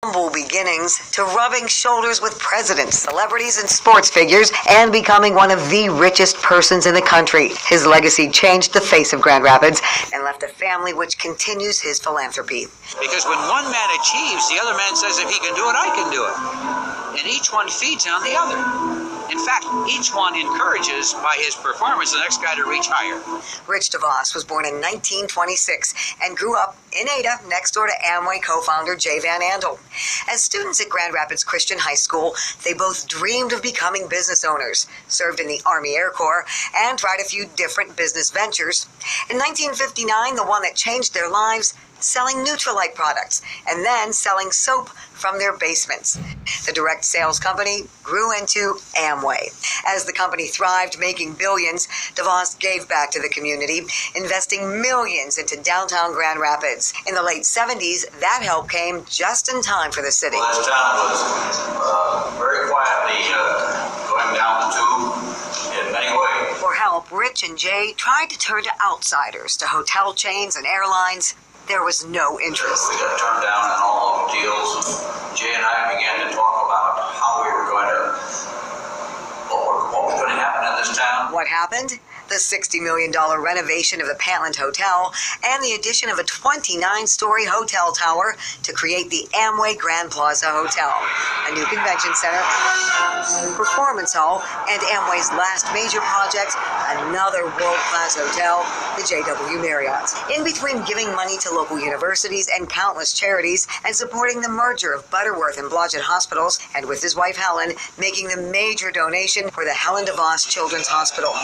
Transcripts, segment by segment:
Humble beginnings to rubbing shoulders with presidents, celebrities, and sports figures, and becoming one of the richest persons in the country. His legacy changed the face of Grand Rapids and left a family which continues his philanthropy. Because when one man achieves, the other man says, if he can do it, I can do it. And each one feeds on the other. In fact, each one encourages, by his performance, the next guy to reach higher. Rich DeVos was born in 1926 and grew up in Ada, next door to Amway co-founder Jay Van Andel. As students at Grand Rapids Christian High School, they both dreamed of becoming business owners, served in the Army Air Corps, and tried a few different business ventures. In 1959, the one that changed their lives, selling Nutrilite products, and then selling soap from their basements. The direct sales company grew into Amway. As the company thrived, making billions, DeVos gave back to the community, investing millions into downtown Grand Rapids. In the late 70s, that help came just in time for the city. Well, this town was very quietly going down the tube in many ways. For help, Rich and Jay tried to turn to outsiders, to hotel chains and airlines. There was no interest. We got turned down on all those deals. Jay and I began to talk about how we were going to, what was going to happen in this town. What happened? The $60 million renovation of the Patland Hotel and the addition of a 29-story hotel tower to create the Amway Grand Plaza Hotel, a new convention center, performance hall, and Amway's last major project, another world-class hotel, the JW Marriott. In between giving money to local universities and countless charities and supporting the merger of Butterworth and Blodgett hospitals, and with his wife Helen making the major donation for the Helen DeVos Children's Hospital.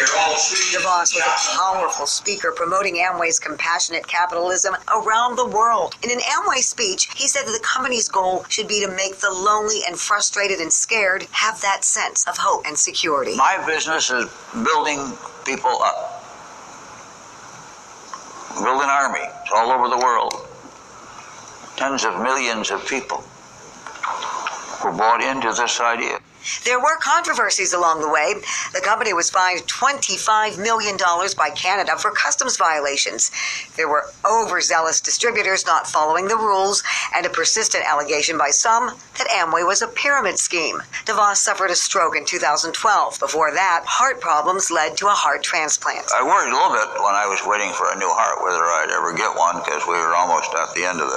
DeVos was a powerful speaker promoting Amway's compassionate capitalism around the world. In an Amway speech, he said that the company's goal should be to make the lonely and frustrated and scared have that sense of hope and security. My business is building people up. Building armies all over the world. Tens of millions of people who bought into this idea. There were controversies along the way. The company was fined $25 million by Canada for customs violations. There were overzealous distributors not following the rules, and a persistent allegation by some that Amway was a pyramid scheme. DeVos suffered a stroke in 2012. Before that, heart problems led to a heart transplant. I worried a little bit when I was waiting for a new heart, whether I'd ever get one, because we were almost at the end of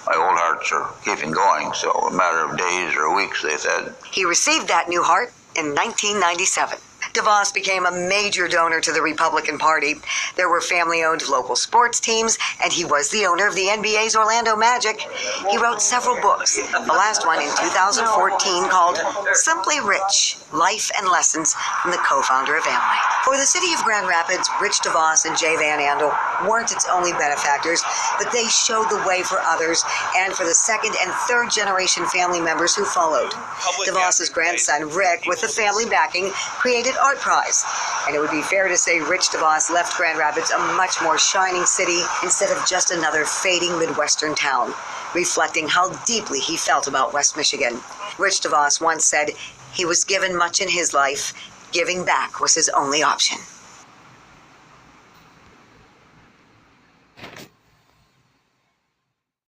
my old hearts are keeping going, so a matter of days or weeks, they said. He received that new heart in 1997. DeVos became a major donor to the Republican Party. There were family-owned local sports teams, and he was the owner of the NBA's Orlando Magic. He wrote several books, the last one in 2014 called Simply Rich, Life and Lessons from the co-founder of Amway. For the city of Grand Rapids, Rich DeVos and Jay Van Andel weren't its only benefactors, but they showed the way for others and for the second and third generation family members who followed. DeVos's grandson, Rick, with the family backing, created Art Prize. And it would be fair to say Rich DeVos left Grand Rapids a much more shining city instead of just another fading Midwestern town, reflecting how deeply he felt about West Michigan. Rich DeVos once said he was given much in his life. Giving back was his only option.